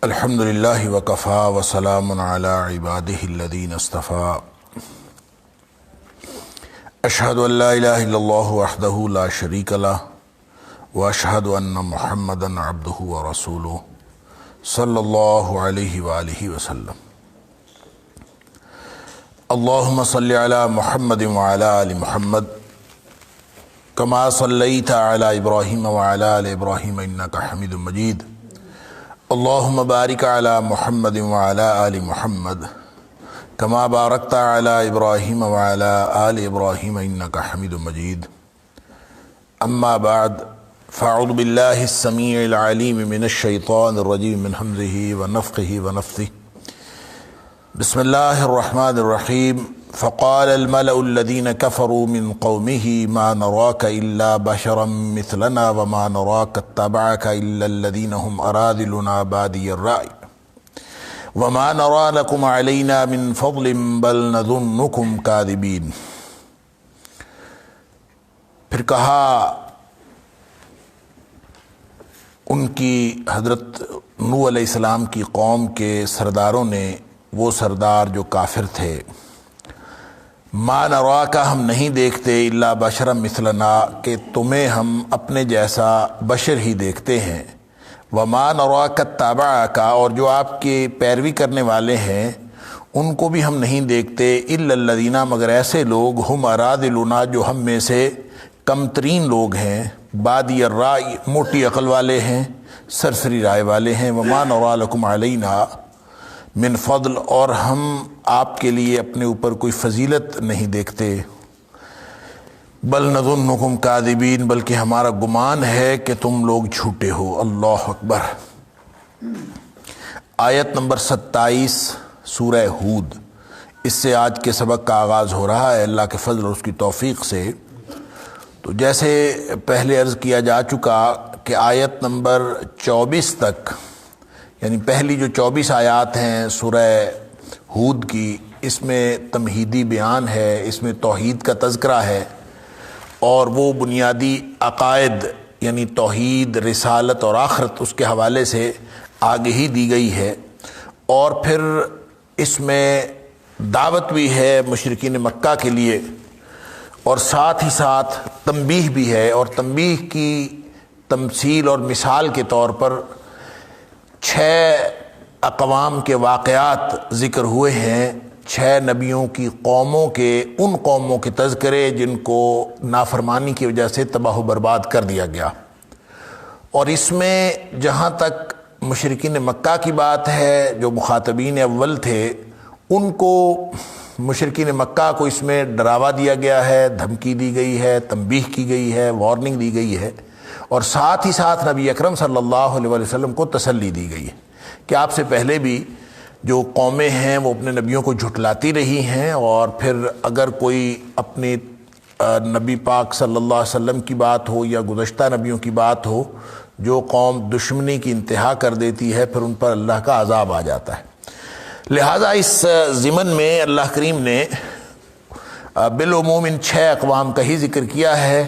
الحمد للہ وکفا وسلام علی عبادہ الذین اصطفیٰ اشہد ان لا الہ الا اللہ وحدہ لا شریک لہ واشہد ان محمدا عبدہ ورسولہ صلی اللہ علیہ وآلہ وسلم۔ اللہم صلی علی محمد وعلی آل محمد کما صلیت علی ابراہیم وعلی آل ابراہیم انک حمید مجید۔ اللہم بارک علی محمد وعلی آل محمد کما بارکت علی ابراہیم وعلی آل ابراہیم انک حمید مجید۔ اما بعد فاعوذ باللہ السمیع العلیم من الشیطان الرجیم من حمزہ ونفخہ ونفثہ۔ بسم اللہ الرحمن الرحیم۔ فقال الملأ الذين كفروا من قومه ما نراك إلا بشرا مثلنا وما نراك اتبعك إلا الذين هم أراذلنا بادي الرأي وما نرى لكم علينا من فضل بل نظنكم كاذبين۔ پھر کہا ان کی حضرت نوح علیہ السلام کی قوم کے سرداروں نے، وہ سردار جو کافر تھے، ما نراک، ہم نہیں دیکھتے، الا بشرا مثلنا، کہ تمہیں ہم اپنے جیسا بشر ہی دیکھتے ہیں، وما نراک اتبعک، اور جو آپ کے پیروی کرنے والے ہیں ان کو بھی ہم نہیں دیکھتے، الا الذین، مگر ایسے لوگ، ہم اراذلنا، جو ہم میں سے کم ترین لوگ ہیں، بادی الرائے، موٹی عقل والے ہیں، سرسری رائے والے ہیں، وما نری لکم علینا من فضل، اور ہم آپ کے لیے اپنے اوپر کوئی فضیلت نہیں دیکھتے، بل نظنکم کاذبین، بلکہ ہمارا گمان ہے کہ تم لوگ جھوٹے ہو۔ اللہ اکبر۔ آیت نمبر 27 سورہ ہود، اس سے آج کے سبق کا آغاز ہو رہا ہے اللہ کے فضل اور اس کی توفیق سے۔ تو جیسے پہلے عرض کیا جا چکا کہ آیت نمبر 24 تک، یعنی پہلی جو 24 آیات ہیں سورہ ہود کی، اس میں تمہیدی بیان ہے، اس میں توحید کا تذکرہ ہے، اور وہ بنیادی عقائد یعنی توحید، رسالت اور آخرت اس کے حوالے سے آگہی دی گئی ہے، اور پھر اس میں دعوت بھی ہے مشرکین مکہ کے لیے، اور ساتھ ہی ساتھ تنبیہ بھی ہے، اور تنبیہ کی تمثیل اور مثال کے طور پر 6 اقوام کے واقعات ذکر ہوئے ہیں، 6 نبیوں کی قوموں کے، ان قوموں کے تذکرے جن کو نافرمانی کی وجہ سے تباہ و برباد کر دیا گیا۔ اور اس میں جہاں تک مشرکین مکہ کی بات ہے، جو مخاطبین اول تھے، ان کو، مشرکین مکہ کو اس میں ڈراوا دیا گیا ہے، دھمکی دی گئی ہے، تنبیہ کی گئی ہے، وارننگ دی گئی ہے، اور ساتھ ہی ساتھ نبی اکرم صلی اللہ علیہ وسلم کو تسلی دی گئی ہے کہ آپ سے پہلے بھی جو قومیں ہیں وہ اپنے نبیوں کو جھٹلاتی رہی ہیں، اور پھر اگر کوئی اپنے نبی پاک صلی اللہ علیہ وسلم کی بات ہو یا گزشتہ نبیوں کی بات ہو، جو قوم دشمنی کی انتہا کر دیتی ہے، پھر ان پر اللہ کا عذاب آ جاتا ہے۔ لہٰذا اس ضمن میں اللہ کریم نے بالعموم ان 6 اقوام کا ہی ذکر کیا ہے،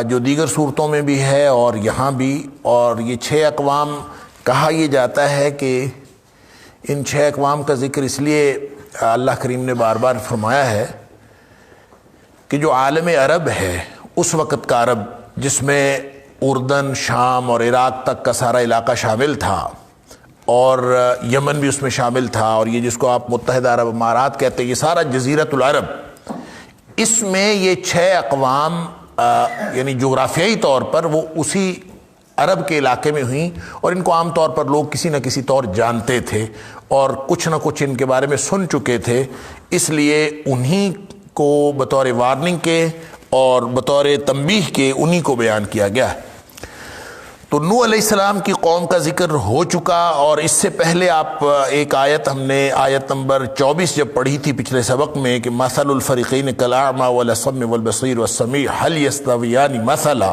جو دیگر صورتوں میں بھی ہے اور یہاں بھی، اور یہ 6 اقوام کہا یہ جاتا ہے کہ ان 6 اقوام کا ذکر اس لیے اللہ کریم نے بار بار فرمایا ہے کہ جو عالم عرب ہے، اس وقت کا عرب، جس میں اردن، شام اور عراق تک کا سارا علاقہ شامل تھا، اور یمن بھی اس میں شامل تھا، اور یہ جس کو آپ متحدہ عرب امارات کہتے ہیں، یہ سارا جزیرۃ العرب، اس میں یہ 6 اقوام یعنی جغرافیائی طور پر وہ اسی عرب کے علاقے میں ہوئیں، اور ان کو عام طور پر لوگ کسی نہ کسی طور جانتے تھے اور کچھ نہ کچھ ان کے بارے میں سن چکے تھے، اس لیے انہی کو بطور وارننگ کے اور بطور تنبیہ کے انہی کو بیان کیا گیا ہے۔ تو نوح علیہ السلام کی قوم کا ذکر ہو چکا، اور اس سے پہلے آپ ایک آیت، ہم نے آیت نمبر 24 جب پڑھی تھی پچھلے سبق میں، کہ مثل الفریقین کالاعمی والاصم والبصیر والسمیع هل یستویان مثلا،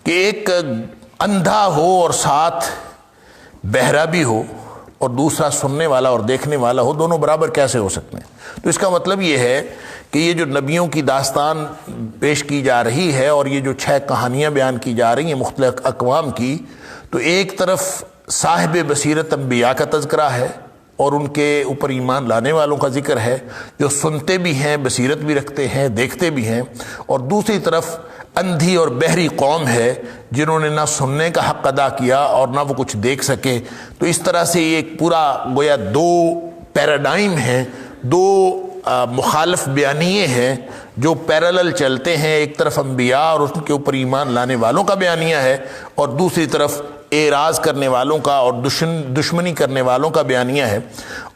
کہ ایک اندھا ہو اور ساتھ بہرا بھی ہو، اور دوسرا سننے والا اور دیکھنے والا ہو، دونوں برابر کیسے ہو سکتے ہیں؟ تو اس کا مطلب یہ ہے کہ یہ جو نبیوں کی داستان پیش کی جا رہی ہے اور یہ جو 6 کہانیاں بیان کی جا رہی ہیں مختلف اقوام کی، تو ایک طرف صاحب بصیرت انبیاء کا تذکرہ ہے اور ان کے اوپر ایمان لانے والوں کا ذکر ہے جو سنتے بھی ہیں، بصیرت بھی رکھتے ہیں، دیکھتے بھی ہیں، اور دوسری طرف اندھی اور بہری قوم ہے جنہوں نے نہ سننے کا حق ادا کیا اور نہ وہ کچھ دیکھ سکے۔ تو اس طرح سے یہ ایک پورا گویا دو پیراڈائم ہیں، دو مخالف بیانیے ہیں جو پیرالل چلتے ہیں۔ ایک طرف انبیاء اور ان کے اوپر ایمان لانے والوں کا بیانیہ ہے، اور دوسری طرف اعراض کرنے والوں کا اور دشمنی کرنے والوں کا بیانیہ ہے۔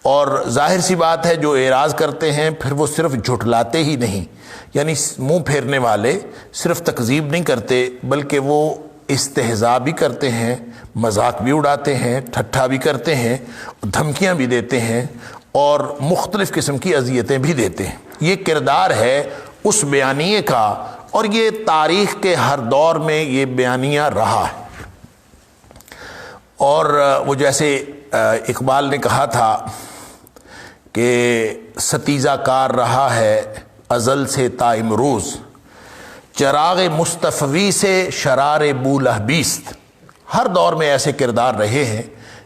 اور ظاہر سی بات ہے جو اعراض کرتے ہیں پھر وہ صرف جھٹلاتے ہی نہیں، یعنی منہ پھیرنے والے صرف تکذیب نہیں کرتے بلکہ وہ استہزاء بھی کرتے ہیں، مذاق بھی اڑاتے ہیں، ٹھٹھا بھی کرتے ہیں، دھمکیاں بھی دیتے ہیں اور مختلف قسم کی اذیتیں بھی دیتے ہیں۔ یہ کردار ہے اس بیانیے کا، اور یہ تاریخ کے ہر دور میں یہ بیانیہ رہا ہے۔ اور وہ جیسے اقبال نے کہا تھا کہ ستیزہ کار رہا ہے ازل سے تا امروز، چراغ مصطفی سے شرار بولہبیست۔ ہر دور میں ایسے کردار رہے ہیں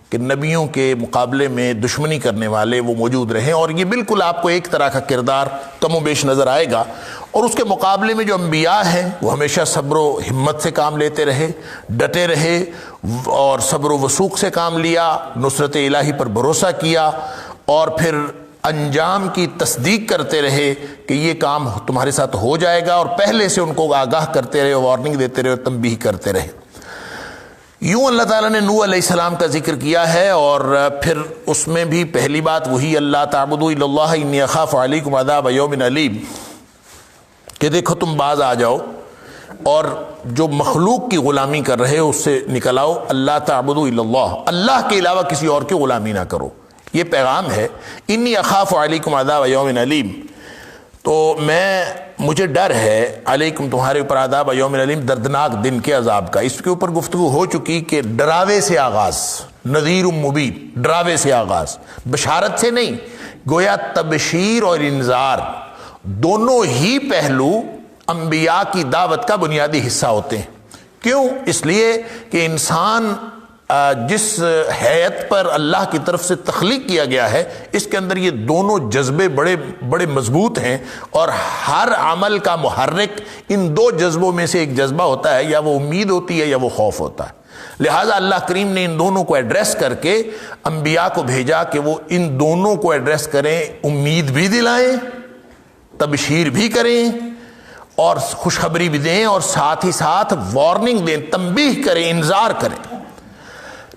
کہ نبیوں کے مقابلے میں دشمنی کرنے والے وہ موجود رہے، اور یہ بالکل آپ کو ایک طرح کا کردار کم و بیش نظر آئے گا۔ اور اس کے مقابلے میں جو انبیاء ہیں وہ ہمیشہ صبر و ہمت سے کام لیتے رہے، ڈٹے رہے اور صبر و وثوق سے کام لیا، نصرت الہی پر بھروسہ کیا، اور پھر انجام کی تصدیق کرتے رہے کہ یہ کام تمہارے ساتھ ہو جائے گا، اور پہلے سے ان کو آگاہ کرتے رہے، وارننگ دیتے رہے، تنبیہ کرتے رہے۔ یوں اللہ تعالیٰ نے نوح علیہ السلام کا ذکر کیا ہے، اور پھر اس میں بھی پہلی بات وہی اللہ تعبدوا الا اللہ انی اخاف علیکم عذاب یوم علیم، کہ دیکھو تم باز آ جاؤ اور جو مخلوق کی غلامی کر رہے ہو اس سے نکل آؤ، اللہ تعبدوا الا اللہ، اللہ کے علاوہ کسی اور کی غلامی نہ کرو، یہ پیغام ہے۔ انی اخاف علیکم عذاب یوم علیم، تو مجھے ڈر ہے علیکم تمہارے اوپر عذاب یوم علیم، دردناک دن کے عذاب کا۔ اس کے اوپر گفتگو ہو چکی کہ ڈراوے سے آغاز، نذیر مبین، ڈراوے سے آغاز، بشارت سے نہیں، گویا تبشیر اور انذار دونوں ہی پہلو انبیاء کی دعوت کا بنیادی حصہ ہوتے ہیں۔ کیوں؟ اس لیے کہ انسان جس حیت پر اللہ کی طرف سے تخلیق کیا گیا ہے اس کے اندر یہ دونوں جذبے بڑے بڑے مضبوط ہیں، اور ہر عمل کا محرک ان دو جذبوں میں سے ایک جذبہ ہوتا ہے، یا وہ امید ہوتی ہے یا وہ خوف ہوتا ہے۔ لہٰذا اللہ کریم نے ان دونوں کو ایڈریس کر کے انبیاء کو بھیجا کہ وہ ان دونوں کو ایڈریس کریں، امید بھی دلائیں، تبشیر بھی کریں اور خوشخبری بھی دیں، اور ساتھ ہی ساتھ وارننگ دیں، تنبیہ کریں، انذار کریں۔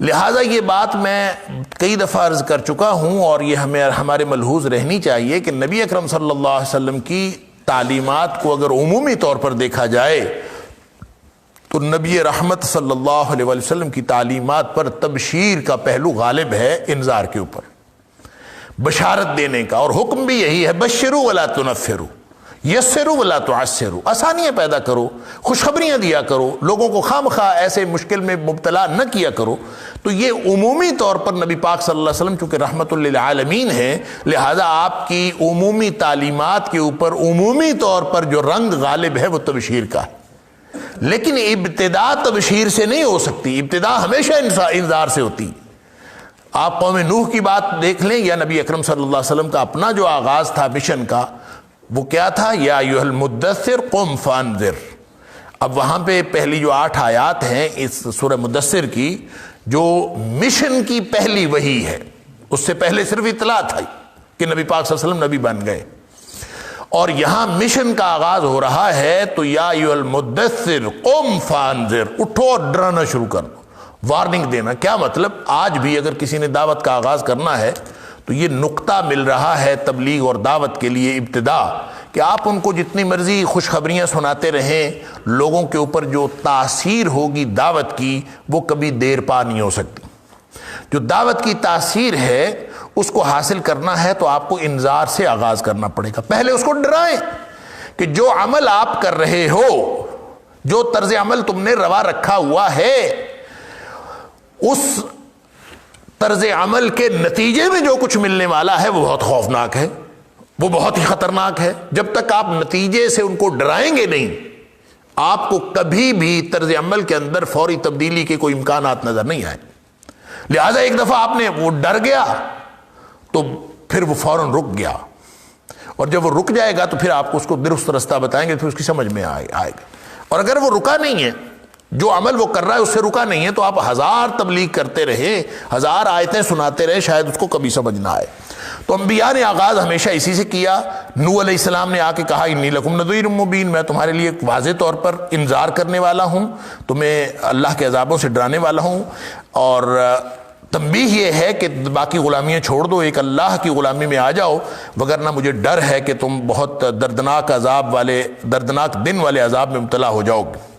لہٰذا یہ بات میں کئی دفعہ عرض کر چکا ہوں، اور یہ ہمارے ملحوظ رہنی چاہیے کہ نبی اکرم صلی اللہ علیہ وسلم کی تعلیمات کو اگر عمومی طور پر دیکھا جائے تو نبی رحمت صلی اللہ علیہ وسلم کی تعلیمات پر تبشیر کا پہلو غالب ہے انذار کے اوپر، بشارت دینے کا، اور حکم بھی یہی ہے، بشروا ولا تنفروا، یسروا ولا تعسروا، آسانیاں پیدا کرو، خوشخبریاں دیا کرو، لوگوں کو خواہ ایسے مشکل میں مبتلا نہ کیا کرو۔ تو یہ عمومی طور پر نبی پاک صلی اللہ علیہ وسلم چونکہ رحمت للعالمین ہیں، لہذا آپ کی عمومی تعلیمات کے اوپر عمومی طور پر جو رنگ غالب ہے وہ تبشیر کا ہے۔ لیکن ابتدا تبشیر سے نہیں ہو سکتی، ابتدا ہمیشہ انذار سے ہوتی۔ آپ قوم نوح کی بات دیکھ لیں، یا نبی اکرم صلی اللہ علیہ وسلم کا اپنا جو آغاز تھا مشن کا وہ کیا تھا؟ یا ایھا المدثر قم فانذر۔ اب وہاں پہ پہلی جو 8 آیات ہیں اس سورہ مدثر کی، جو مشن کی پہلی وحی ہے، اس سے پہلے صرف اطلاع تھا کہ نبی پاک صلی اللہ علیہ وسلم نبی بن گئے، اور یہاں مشن کا آغاز ہو رہا ہے تو یا ایھا المدثر قم فانذر، اٹھو اور ڈرانا شروع کر دو، وارننگ دینا۔ کیا مطلب؟ آج بھی اگر کسی نے دعوت کا آغاز کرنا ہے تو یہ نقطہ مل رہا ہے تبلیغ اور دعوت کے لیے ابتدا، کہ آپ ان کو جتنی مرضی خوشخبریاں سناتے رہیں، لوگوں کے اوپر جو تاثیر ہوگی دعوت کی وہ کبھی دیر پا نہیں ہو سکتی۔ جو دعوت کی تاثیر ہے اس کو حاصل کرنا ہے تو آپ کو انذار سے آغاز کرنا پڑے گا۔ پہلے اس کو ڈرائیں کہ جو عمل آپ کر رہے ہو، جو طرز عمل تم نے روا رکھا ہوا ہے، اس طرز عمل کے نتیجے میں جو کچھ ملنے والا ہے وہ بہت خوفناک ہے، وہ بہت ہی خطرناک ہے۔ جب تک آپ نتیجے سے ان کو ڈرائیں گے نہیں، آپ کو کبھی بھی طرز عمل کے اندر فوری تبدیلی کے کوئی امکانات نظر نہیں آئے. لہذا ایک دفعہ آپ نے وہ ڈر گیا تو پھر وہ فوراً رک گیا, اور جب وہ رک جائے گا تو پھر آپ کو اس کو درست رستہ بتائیں گے, پھر اس کی سمجھ میں آئے گا. اور اگر وہ رکا نہیں ہے, جو عمل وہ کر رہا ہے اس سے رکا نہیں ہے, تو آپ 1000 تبلیغ کرتے رہے, 1000 آیتیں سناتے رہے, شاید اس کو کبھی سمجھ نہ آئے. تو انبیاء نے آغاز ہمیشہ اسی سے کیا. نوح علیہ السلام نے آ کے کہا انی لکم نذیر مبین, میں تمہارے لیے ایک واضح طور پر انذار کرنے والا ہوں, تمہیں اللہ کے عذابوں سے ڈرانے والا ہوں, اور تنبیہ یہ ہے کہ باقی غلامیاں چھوڑ دو, ایک اللہ کی غلامی میں آ جاؤ, وگرنہ مجھے ڈر ہے کہ تم بہت دردناک دن والے عذاب میں مبتلا ہو جاؤ گے.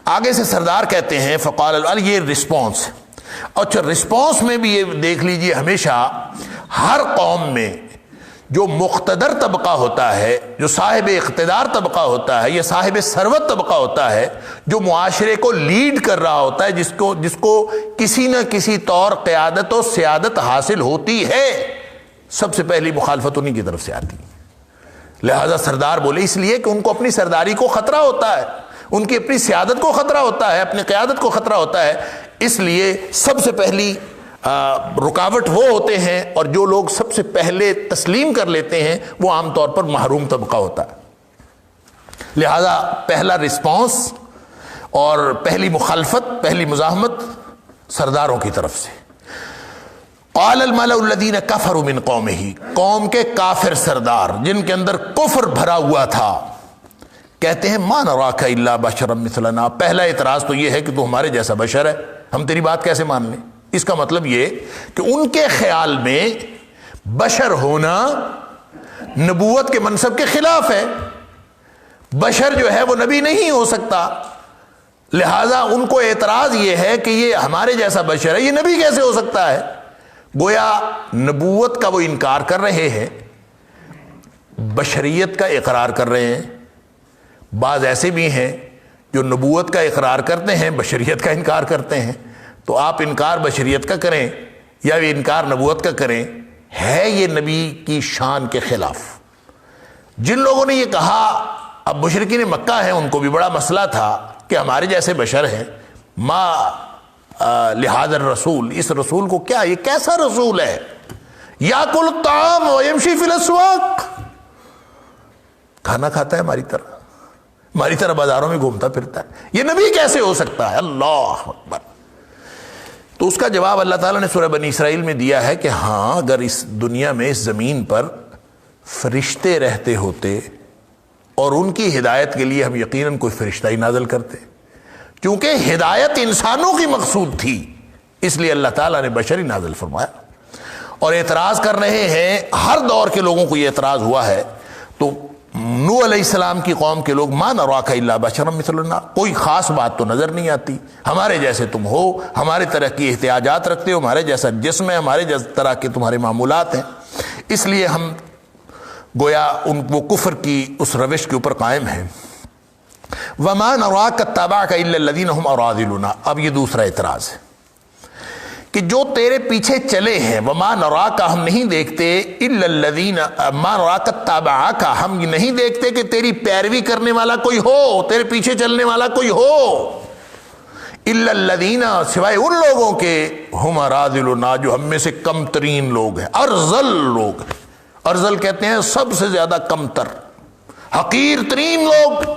آگے سے سردار کہتے ہیں فقال, یہ رسپانس. اچھا, رسپانس میں بھی یہ دیکھ لیجئے, ہمیشہ ہر قوم میں جو مقتدر طبقہ ہوتا ہے, جو صاحب اقتدار طبقہ ہوتا ہے, یا صاحب ثروت طبقہ ہوتا ہے, جو معاشرے کو لیڈ کر رہا ہوتا ہے, جس کو کسی نہ کسی طور قیادت و سیادت حاصل ہوتی ہے, سب سے پہلی مخالفت انہی کی طرف سے آتی. لہذا سردار بولے اس لیے کہ ان کو اپنی سرداری کو خطرہ ہوتا ہے, ان کی اپنی سیادت کو خطرہ ہوتا ہے, اپنی قیادت کو خطرہ ہوتا ہے, اس لیے سب سے پہلی رکاوٹ وہ ہوتے ہیں, اور جو لوگ سب سے پہلے تسلیم کر لیتے ہیں وہ عام طور پر محروم طبقہ ہوتا ہے. لہذا پہلا رسپانس اور پہلی مخالفت, پہلی مزاحمت سرداروں کی طرف سے. قال الملأ الذین کفروا من قومہ, قوم کے کافر سردار جن کے اندر کفر بھرا ہوا تھا, کہتے ہیں ما نراک الا بشرا مثلنا. پہلا اعتراض تو یہ ہے کہ تو ہمارے جیسا بشر ہے, ہم تیری بات کیسے مان لیں. اس کا مطلب یہ کہ ان کے خیال میں بشر ہونا نبوت کے منصب کے خلاف ہے, بشر جو ہے وہ نبی نہیں ہو سکتا. لہذا ان کو اعتراض یہ ہے کہ یہ ہمارے جیسا بشر ہے, یہ نبی کیسے ہو سکتا ہے. گویا نبوت کا وہ انکار کر رہے ہیں, بشریت کا اقرار کر رہے ہیں. بعض ایسے بھی ہیں جو نبوت کا اقرار کرتے ہیں, بشریت کا انکار کرتے ہیں. تو آپ انکار بشریت کا کریں یا یہ انکار نبوت کا کریں, ہے یہ نبی کی شان کے خلاف. جن لوگوں نے یہ کہا, اب مشرکین مکہ ہیں, ان کو بھی بڑا مسئلہ تھا کہ ہمارے جیسے بشر ہیں, ما لہذا الرسول, اس رسول کو کیا, یہ کیسا رسول ہے, یاکل الطعام ویمشی فی الاسواق, کھانا کھاتا ہے ہماری طرح بازاروں میں گھومتا پھرتا ہے, یہ نبی کیسے ہو سکتا ہے. اللہ اکبر. تو اس کا جواب اللہ تعالیٰ نے سورہ بنی اسرائیل میں دیا ہے کہ ہاں, اگر اس دنیا میں, اس زمین پر فرشتے رہتے ہوتے اور ان کی ہدایت کے لیے ہم یقیناً کوئی فرشتہ ہی نازل کرتے, کیونکہ ہدایت انسانوں کی مقصود تھی, اس لیے اللہ تعالیٰ نے بشری نازل فرمایا. اور اعتراض کر رہے ہیں, ہر دور کے لوگوں کو یہ اعتراض ہوا ہے. تو نوح علیہ السلام کی قوم کے لوگ ما نراک الا بشرا مثلنا, کوئی خاص بات تو نظر نہیں آتی, ہمارے جیسے تم ہو, ہمارے طرح کی احتیاجات رکھتے ہو, ہمارے جیسا جسم ہے, ہمارے جیسا طرح کے تمہارے معمولات ہیں, اس لیے ہم گویا وہ کفر کی اس روش کے اوپر قائم ہیں. وما نراک اتبعک الا الذین هم اراذلنا. اب یہ دوسرا اعتراض ہے کہ جو تیرے پیچھے چلے ہیں, وما نراک, ہم نہیں دیکھتے, الا الذین, ما نراک اتبعک, ہم نہیں دیکھتے کہ تیری پیروی کرنے والا کوئی ہو, تیرے پیچھے چلنے والا کوئی ہو, الا الذین, سوائے ان لوگوں کے, ہم اراذلنا, جو ہم میں سے کم ترین لوگ ہیں, ارذل لوگ ہیں. ارذل کہتے ہیں سب سے زیادہ کمتر, حقیر ترین لوگ,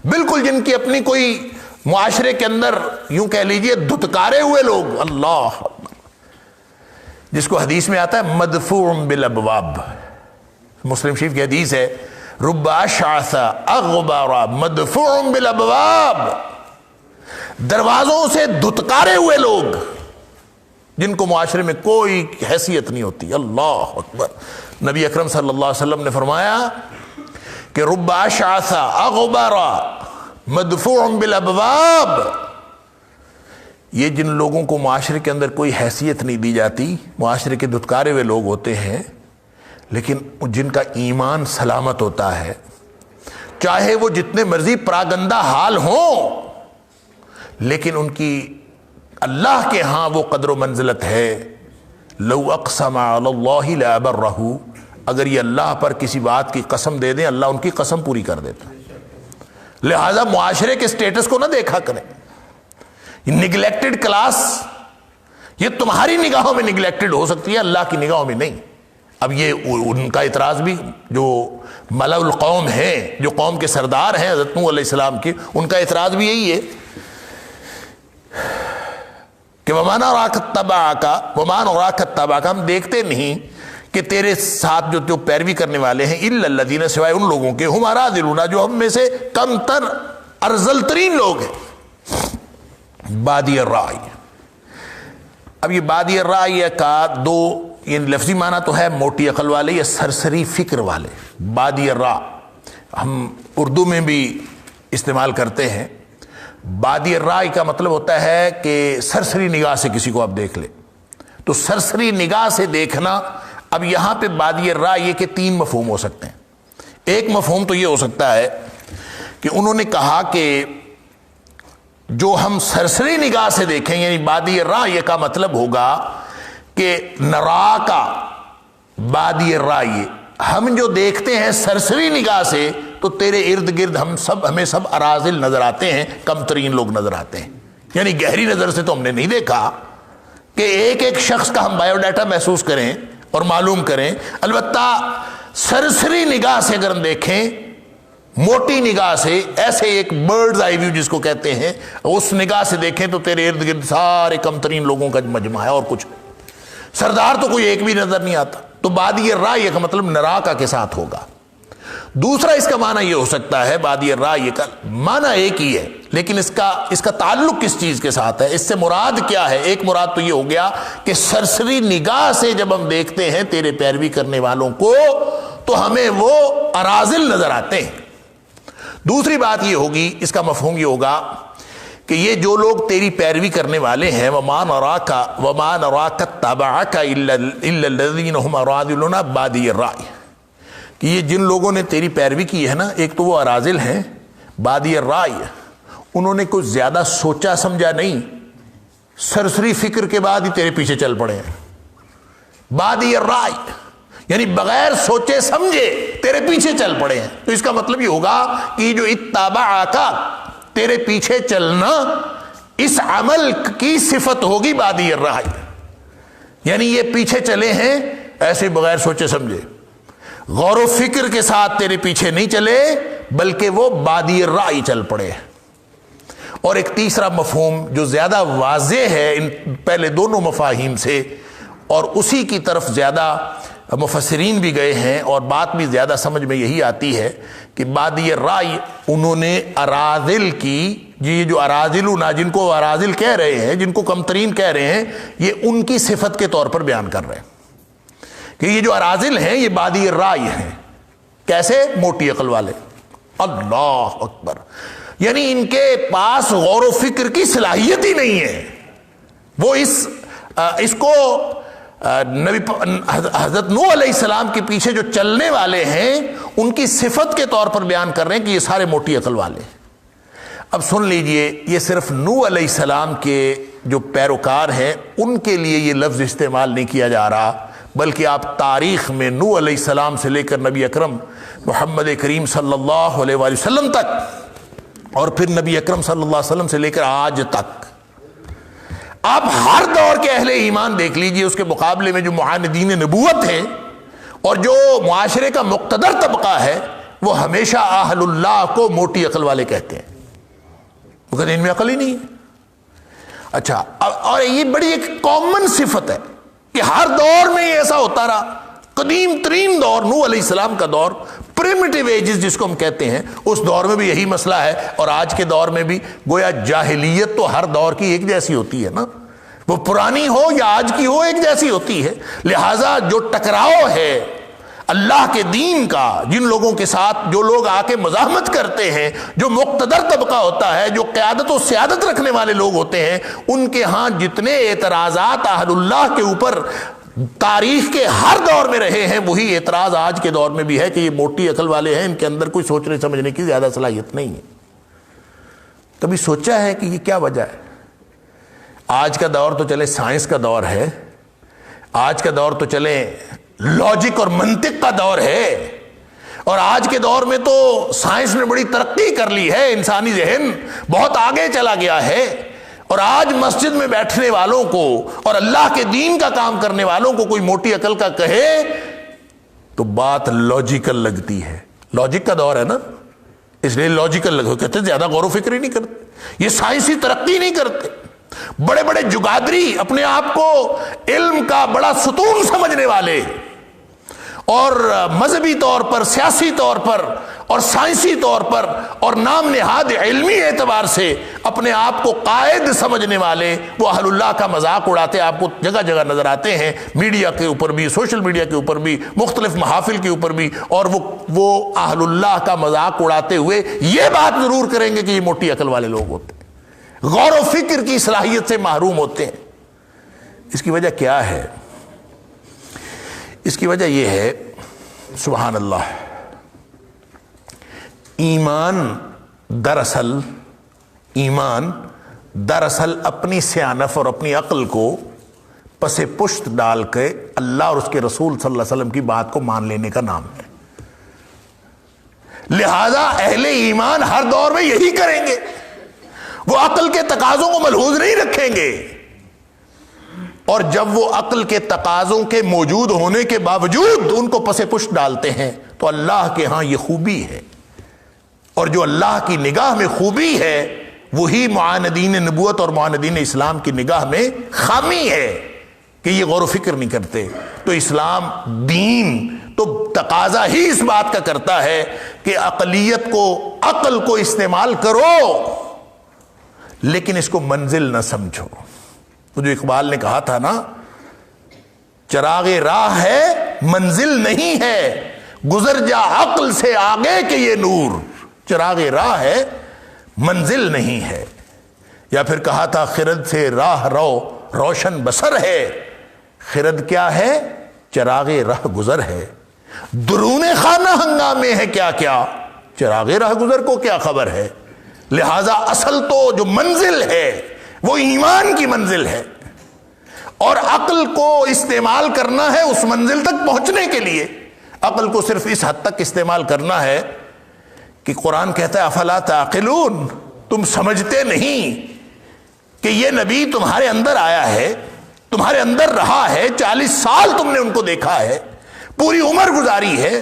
بالکل جن کی اپنی کوئی معاشرے کے اندر یوں کہہ لیجئے دھتکارے ہوئے لوگ. اللہ, جس کو حدیث میں آتا ہے مدفوع بالابواب, مسلم شریف کی حدیث ہے, رب اشعث اغبر مدفوع بالابواب, دروازوں سے دھتکارے ہوئے لوگ جن کو معاشرے میں کوئی حیثیت نہیں ہوتی. اللہ اکبر. نبی اکرم صلی اللہ علیہ وسلم نے فرمایا کہ رب اشعث اغبر مدفوع بالابواب, یہ جن لوگوں کو معاشرے کے اندر کوئی حیثیت نہیں دی جاتی, معاشرے کے دھتکارے ہوئے لوگ ہوتے ہیں, لیکن جن کا ایمان سلامت ہوتا ہے, چاہے وہ جتنے مرضی پراگندہ حال ہوں, لیکن ان کی اللہ کے ہاں وہ قدر و منزلت ہے. لو اقسم علی اللہ لابرہ, اگر یہ اللہ پر کسی بات کی قسم دے دیں, اللہ ان کی قسم پوری کر دیتا ہے. لہذا معاشرے کے سٹیٹس کو نہ دیکھا کریں. نگلیکٹڈ کلاس یہ تمہاری نگاہوں میں نگلیکٹڈ ہو سکتی ہے، اللہ کی نگاہوں میں نہیں. اب یہ ان کا اعتراض بھی، جو ملأ القوم ہیں، جو قوم کے سردار ہیں حضرت نوح علیہ السلام کے، ان کا اعتراض بھی یہی ہے کہ وَمَا نَرَاكَ اتَّبَعَكَ، ہم دیکھتے نہیں کہ تیرے ساتھ جو پیروی کرنے والے ہیں، اِلَّا الَّذِينَ، سوائے ان لوگوں کے، ہم اراذلون، جو ہم میں سے کم تر ارذل ترین لوگ ہیں. بادی الرائے. اب یہ بادی الرائے کا دو یعنی لفظی معنی تو ہے موٹی عقل والے یا سرسری فکر والے. بادی الرائے ہم اردو میں بھی استعمال کرتے ہیں. بادی الرائے کا مطلب ہوتا ہے کہ سرسری نگاہ سے کسی کو آپ دیکھ لیں. تو سرسری نگاہ سے دیکھنا، اب یہاں پہ بادی الرائے کے تین مفہوم ہو سکتے ہیں. ایک مفہوم تو یہ ہو سکتا ہے کہ انہوں نے کہا کہ جو ہم سرسری نگاہ سے دیکھیں، یعنی بادی الرائے کا مطلب ہوگا کہ نرا کا بادی الرائے، ہم جو دیکھتے ہیں سرسری نگاہ سے تو تیرے ارد گرد ہمیں سب اراذل نظر آتے ہیں، کم ترین لوگ نظر آتے ہیں. یعنی گہری نظر سے تو ہم نے نہیں دیکھا کہ ایک ایک شخص کا ہم بایو ڈیٹا محسوس کریں اور معلوم کریں. البتہ سرسری نگاہ سے اگر ہم دیکھیں، موٹی نگاہ سے، ایسے ایک برڈز آئی ویو جس کو کہتے ہیں، اس نگاہ سے دیکھیں تو تیرے ارد گرد سارے کم ترین لوگوں کا مجمع ہے اور کچھ سردار تو کوئی ایک بھی نظر نہیں آتا. تو بادی الرائے کا مطلب نراکا کے ساتھ ہوگا. دوسرا اس کا معنی یہ ہو سکتا ہے، بادی الرائے کا معنی ایک ہی ہے لیکن اس کا تعلق کس چیز کے ساتھ ہے، اس سے مراد کیا ہے. ایک مراد تو یہ ہو گیا کہ سرسری نگاہ سے جب ہم دیکھتے ہیں تیرے پیروی کرنے والوں کو تو ہمیں وہ اراذل نظر آتے ہیں. دوسری بات یہ ہوگی، اس کا مفہوم یہ ہوگا کہ یہ جو لوگ تیری پیروی کرنے والے ہیں، وَمَا نَرَاكَ اتَّبَعَكَ إِلَّا الَّذِينَ هُمْ أَرَاذِلُونَ بَادِيَ الرَّأْيِ، کہ یہ جن لوگوں نے تیری پیروی کی ہے نا، ایک تو وہ اراذل ہیں بادی الرائے، انہوں نے کچھ زیادہ سوچا سمجھا نہیں، سرسری فکر کے بعد ہی تیرے پیچھے چل پڑے ہیں. بادی الرائے یعنی بغیر سوچے سمجھے تیرے پیچھے چل پڑے ہیں. تو اس کا مطلب یہ ہوگا کہ جو اتبعک، تیرے پیچھے چلنا، اس عمل کی صفت ہوگی بادی الرائے. یعنی یہ پیچھے چلے ہیں ایسے بغیر سوچے سمجھے، غور و فکر کے ساتھ تیرے پیچھے نہیں چلے بلکہ وہ بادی الرائے چل پڑے. اور ایک تیسرا مفہوم جو زیادہ واضح ہے ان پہلے دونوں مفاہیم سے، اور اسی کی طرف زیادہ مفسرین بھی گئے ہیں اور بات بھی زیادہ سمجھ میں یہی آتی ہے کہ بادی الرائے انہوں نے اراذل کی، یہ جو اراذلون، جن کو اراذل کہہ رہے ہیں، جن کو کمترین کہہ رہے ہیں، یہ ان کی صفت کے طور پر بیان کر رہے ہیں کہ یہ جو اراذل ہیں یہ بادی الرائے ہیں. کیسے؟ موٹی عقل والے. اللہ اکبر. یعنی ان کے پاس غور و فکر کی صلاحیت ہی نہیں ہے. وہ اس کو حضرت نوح علیہ السلام کے پیچھے جو چلنے والے ہیں ان کی صفت کے طور پر بیان کر رہے ہیں کہ یہ سارے موٹی عقل والے. اب سن لیجئے، یہ صرف نوح علیہ السلام کے جو پیروکار ہیں ان کے لیے یہ لفظ استعمال نہیں کیا جا رہا، بلکہ آپ تاریخ میں نوح علیہ السلام سے لے کر نبی اکرم محمد کریم صلی اللہ علیہ وآلہ وسلم تک، اور پھر نبی اکرم صلی اللہ علیہ وسلم سے لے کر آج تک، آپ ہر دور کے اہل ایمان دیکھ لیجئے، اس کے مقابلے میں جو معاندین نبوت ہیں اور جو معاشرے کا مقتدر طبقہ ہے، وہ ہمیشہ اہل اللہ کو موٹی عقل والے کہتے ہیں. وہ کہتے ہیں ان میں عقل ہی نہیں ہے. اچھا، اور یہ بڑی ایک کامن صفت ہے کہ ہر دور میں یہ ایسا ہوتا رہا. قدیم ترین دور نوح علیہ السلام کا دور، پریمیٹیو ایجز جس کو ہم کہتے ہیں، اس دور میں بھی یہی مسئلہ ہے، اور آج کے دور میں بھی. گویا جاہلیت تو ہر دور کی ایک جیسی ہوتی ہے نا، وہ پرانی ہو یا آج کی ہو ایک جیسی ہوتی ہے. لہٰذا جو ٹکراؤ ہے اللہ کے دین کا، جن لوگوں کے ساتھ جو لوگ آ کے مزاحمت کرتے ہیں، جو مقتدر طبقہ ہوتا ہے، جو قیادت و سیادت رکھنے والے لوگ ہوتے ہیں، ان کے ہاں جتنے اعتراضات اہل اللہ کے اوپر تاریخ کے ہر دور میں رہے ہیں، وہی اعتراض آج کے دور میں بھی ہے کہ یہ موٹی عقل والے ہیں، ان کے اندر کوئی سوچنے سمجھنے کی زیادہ صلاحیت نہیں ہے. کبھی سوچا ہے کہ یہ کیا وجہ ہے؟ آج کا دور تو چلے سائنس کا دور ہے، آج کا دور تو چلے لاجک اور منطق کا دور ہے، اور آج کے دور میں تو سائنس نے بڑی ترقی کر لی ہے، انسانی ذہن بہت آگے چلا گیا ہے، اور آج مسجد میں بیٹھنے والوں کو اور اللہ کے دین کا کام کرنے والوں کو کوئی موٹی عقل کا کہے تو بات لاجیکل لگتی ہے۔ لاجک کا دور ہے نا، اس لیے لاجیکل لگو، کہتے ہیں زیادہ غور و فکر ہی نہیں کرتے، یہ سائنسی ترقی نہیں کرتے۔ بڑے بڑے جگادری، اپنے آپ کو علم کا بڑا ستون سمجھنے والے، اور مذہبی طور پر، سیاسی طور پر اور سائنسی طور پر اور نام نہاد علمی اعتبار سے اپنے آپ کو قائد سمجھنے والے، وہ اہل اللہ کا مذاق اڑاتے آپ کو جگہ جگہ نظر آتے ہیں، میڈیا کے اوپر بھی، سوشل میڈیا کے اوپر بھی، مختلف محافل کے اوپر بھی، اور وہ اہل اللہ کا مذاق اڑاتے ہوئے یہ بات ضرور کریں گے کہ یہ موٹی عقل والے لوگ ہوتے ہیں، غور و فکر کی صلاحیت سے محروم ہوتے ہیں۔ اس کی وجہ کیا ہے؟ اس کی وجہ یہ ہے، سبحان اللہ، ایمان دراصل اپنی سیانف اور اپنی عقل کو پس پشت ڈال کے اللہ اور اس کے رسول صلی اللہ علیہ وسلم کی بات کو مان لینے کا نام ہے۔ لہذا اہل ایمان ہر دور میں یہی کریں گے، وہ عقل کے تقاضوں کو ملحوظ نہیں رکھیں گے، اور جب وہ عقل کے تقاضوں کے موجود ہونے کے باوجود ان کو پس پشت ڈالتے ہیں تو اللہ کے ہاں یہ خوبی ہے، اور جو اللہ کی نگاہ میں خوبی ہے وہی معاندین نبوت اور معاندین اسلام کی نگاہ میں خامی ہے کہ یہ غور و فکر نہیں کرتے۔ تو اسلام دین تو تقاضا ہی اس بات کا کرتا ہے کہ عقلیت کو، عقل کو استعمال کرو، لیکن اس کو منزل نہ سمجھو۔ وہ جو اقبال نے کہا تھا نا، چراغ راہ ہے منزل نہیں ہے، گزر جا عقل سے آگے کہ یہ نور، چراغ راہ ہے منزل نہیں ہے۔ یا پھر کہا تھا خرد سے راہ رو روشن بسر ہے، خرد کیا ہے؟ چراغ راہ گزر ہے، درون خانہ ہنگامے ہے کیا کیا، چراغ راہ گزر کو کیا خبر ہے۔ لہذا اصل تو جو منزل ہے وہ ایمان کی منزل ہے، اور عقل کو استعمال کرنا ہے اس منزل تک پہنچنے کے لیے۔ عقل کو صرف اس حد تک استعمال کرنا ہے کہ قرآن کہتا ہے افلا تعقلون، تم سمجھتے نہیں کہ یہ نبی تمہارے اندر آیا ہے، تمہارے اندر رہا ہے، 40 سال تم نے ان کو دیکھا ہے، پوری عمر گزاری ہے،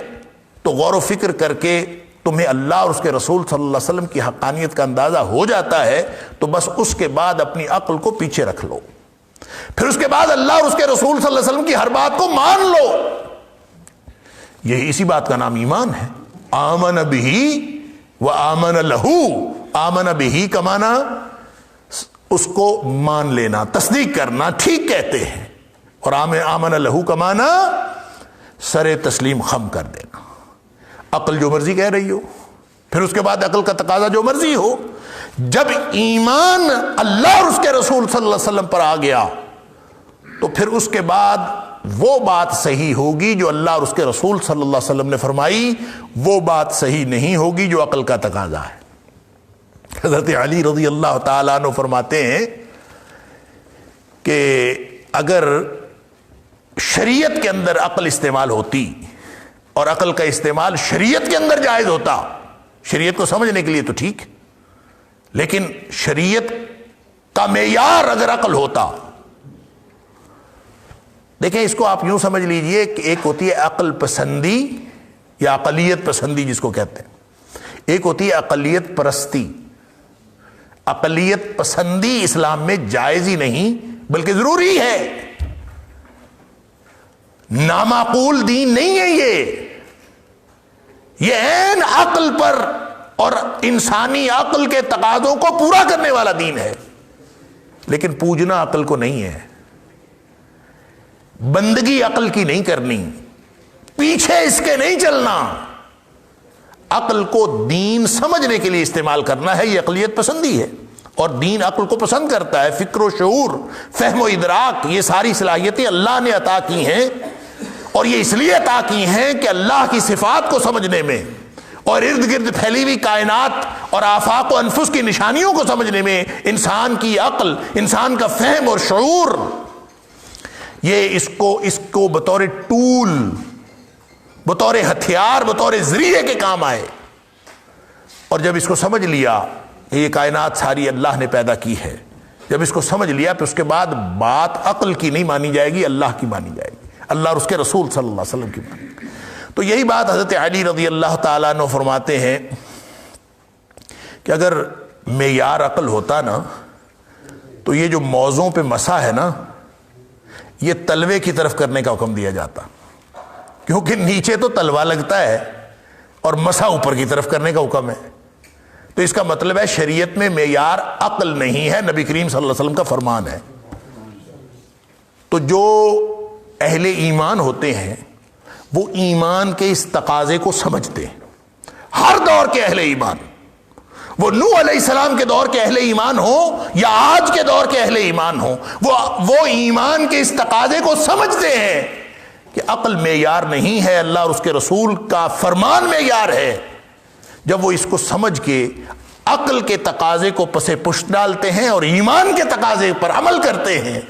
تو غور و فکر کر کے تمہیں اللہ اور اس کے رسول صلی اللہ علیہ وسلم کی حقانیت کا اندازہ ہو جاتا ہے، تو بس اس کے بعد اپنی عقل کو پیچھے رکھ لو، پھر اس کے بعد اللہ اور اس کے رسول صلی اللہ علیہ وسلم کی ہر بات کو مان لو۔ یہی اسی بات کا نام ایمان ہے۔ آمن بہ و آمن لہو، آمن بہ کا معنی اس کو مان لینا، تصدیق کرنا، ٹھیک کہتے ہیں، اور آمن لہو کا معنی سر تسلیم خم کر دینا۔ عقل جو مرضی کہہ رہی ہو، پھر اس کے بعد عقل کا تقاضا جو مرضی ہو، جب ایمان اللہ اور اس کے رسول صلی اللہ علیہ وسلم پر آ گیا تو پھر اس کے بعد وہ بات صحیح ہوگی جو اللہ اور اس کے رسول صلی اللہ علیہ وسلم نے فرمائی، وہ بات صحیح نہیں ہوگی جو عقل کا تقاضا ہے۔ حضرت علی رضی اللہ تعالیٰ عنہ فرماتے ہیں کہ اگر شریعت کے اندر عقل استعمال ہوتی اور عقل کا استعمال شریعت کے اندر جائز ہوتا، شریعت کو سمجھنے کے لیے تو ٹھیک، لیکن شریعت کا معیار اگر عقل ہوتا، دیکھیں اس کو آپ یوں سمجھ لیجئے کہ ایک ہوتی ہے عقل پسندی یا اقلیت پسندی جس کو کہتے ہیں، ایک ہوتی ہے اقلیت پرستی۔ اقلیت پسندی اسلام میں جائز ہی نہیں بلکہ ضروری ہے، نامعقول دین نہیں ہے یہ عین عقل پر اور انسانی عقل کے تقاضوں کو پورا کرنے والا دین ہے، لیکن پوجنا عقل کو نہیں ہے، بندگی عقل کی نہیں کرنی، پیچھے اس کے نہیں چلنا، عقل کو دین سمجھنے کے لیے استعمال کرنا ہے، یہ عقلیت پسندی ہے۔ اور دین عقل کو پسند کرتا ہے، فکر و شعور، فہم و ادراک، یہ ساری صلاحیتیں اللہ نے عطا کی ہیں، اور یہ اس لیے عطا کی ہیں کہ اللہ کی صفات کو سمجھنے میں اور ارد گرد پھیلی ہوئی کائنات اور آفاق و انفس کی نشانیوں کو سمجھنے میں انسان کی عقل، انسان کا فہم اور شعور، یہ اس کو بطور ٹول بطور ہتھیار، بطور ذریعے کے کام آئے. اور جب اس کو سمجھ لیا کہ یہ کائنات ساری اللہ نے پیدا کی ہے، جب اس کو سمجھ لیا پھر اس کے بعد بات عقل کی نہیں مانی جائے گی، اللہ کی مانی جائے گی، اللہ اور اس کے رسول صلی اللہ علیہ وسلم کی مانی. تو یہی بات حضرت علی رضی اللہ تعالیٰ عنہ فرماتے ہیں کہ اگر معیار عقل ہوتا نا تو یہ جو موزوں پہ مسا ہے نا، یہ تلوے کی طرف کرنے کا حکم دیا جاتا، کیونکہ نیچے تو تلوا لگتا ہے اور مسا اوپر کی طرف کرنے کا حکم ہے. تو اس کا مطلب ہے شریعت میں معیار عقل نہیں ہے، نبی کریم صلی اللہ علیہ وسلم کا فرمان ہے. تو جو اہل ایمان ہوتے ہیں وہ ایمان کے اس تقاضے کو سمجھتے ہیں. ہر دور کے اہل ایمان، وہ نوح علیہ السلام کے دور کے اہل ایمان ہو یا آج کے دور کے اہل ایمان ہو، وہ ایمان کے اس تقاضے کو سمجھتے ہیں کہ عقل معیار نہیں ہے، اللہ اور اس کے رسول کا فرمان معیار ہے. جب وہ اس کو سمجھ کے عقل کے تقاضے کو پسے پشت ڈالتے ہیں اور ایمان کے تقاضے پر عمل کرتے ہیں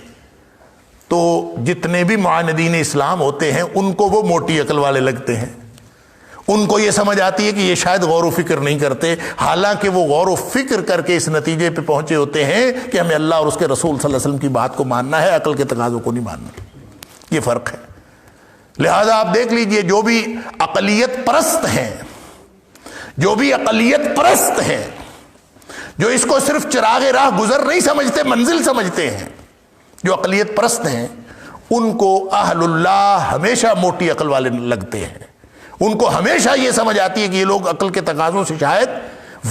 تو جتنے بھی معاندین اسلام ہوتے ہیں ان کو وہ موٹی عقل والے لگتے ہیں. ان کو یہ سمجھ آتی ہے کہ یہ شاید غور و فکر نہیں کرتے، حالانکہ وہ غور و فکر کر کے اس نتیجے پہ پہنچے ہوتے ہیں کہ ہمیں اللہ اور اس کے رسول صلی اللہ علیہ وسلم کی بات کو ماننا ہے، عقل کے تقاضوں کو نہیں ماننا. یہ فرق ہے. لہذا آپ دیکھ لیجئے جو بھی عقلیت پرست ہیں، جو بھی عقلیت پرست ہیں، جو اس کو صرف چراغ راہ گزر نہیں سمجھتے، منزل سمجھتے ہیں، جو عقلیت پرست ہیں ان کو اہل اللہ ہمیشہ موٹی عقل والے لگتے ہیں. ان کو ہمیشہ یہ سمجھ آتی ہے کہ یہ لوگ عقل کے تقاضوں سے شاید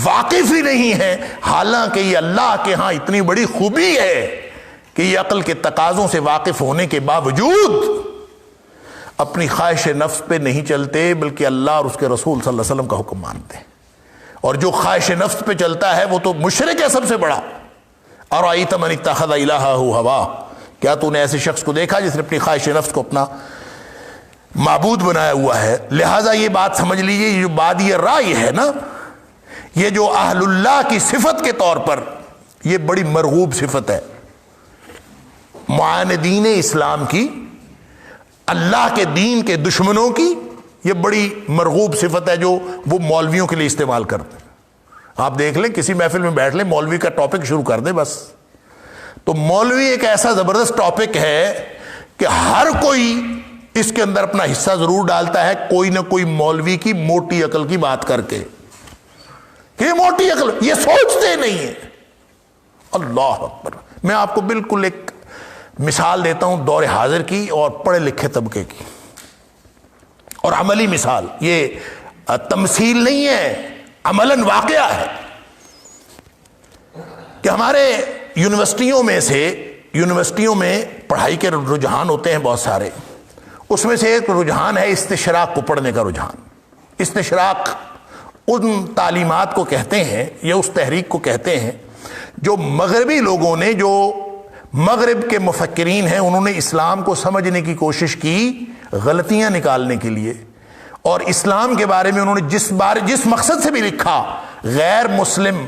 واقف ہی نہیں ہیں، حالانکہ یہ اللہ کے ہاں اتنی بڑی خوبی ہے کہ یہ عقل کے تقاضوں سے واقف ہونے کے باوجود اپنی خواہش نفس پہ نہیں چلتے، بلکہ اللہ اور اس کے رسول صلی اللہ علیہ وسلم کا حکم مانتے ہیں. اور جو خواہش نفس پہ چلتا ہے وہ تو مشرک ہے سب سے بڑا. ارأیت من اتخذ الہہ ہوا، کیا تو نے ایسے شخص کو دیکھا جس نے اپنی خواہش نفس کو اپنا معبود بنایا ہوا ہے. لہٰذا یہ بات سمجھ لیجیے، یہ جو بادی رائے ہے نا، یہ جو اہل اللہ کی صفت کے طور پر یہ بڑی مرغوب صفت ہے. معاندین اسلام کی، اللہ کے دین کے دشمنوں کی یہ بڑی مرغوب صفت ہے جو وہ مولویوں کے لیے استعمال کرتے ہیں. آپ دیکھ لیں کسی محفل میں بیٹھ لیں، مولوی کا ٹاپک شروع کر دیں بس، تو مولوی ایک ایسا زبردست ٹاپک ہے کہ ہر کوئی اس کے اندر اپنا حصہ ضرور ڈالتا ہے، کوئی نہ کوئی مولوی کی موٹی عقل کی بات کر کے کہ یہ موٹی عقل، یہ سوچتے نہیں ہیں. اللہ اکبر. میں آپ کو بالکل ایک مثال دیتا ہوں دور حاضر کی اور پڑھے لکھے طبقے کی، اور عملی مثال، یہ تمثیل نہیں ہے، عملاً واقعہ ہے کہ ہمارے یونیورسٹیوں میں پڑھائی کے رجحان ہوتے ہیں بہت سارے. اس میں سے ایک رجحان ہے استشراق کو پڑھنے کا رجحان. استشراق ان تعلیمات کو کہتے ہیں یا اس تحریک کو کہتے ہیں جو مغربی لوگوں نے، جو مغرب کے مفکرین ہیں، انہوں نے اسلام کو سمجھنے کی کوشش کی غلطیاں نکالنے کے لیے، اور اسلام کے بارے میں انہوں نے جس مقصد سے بھی لکھا، غیر مسلم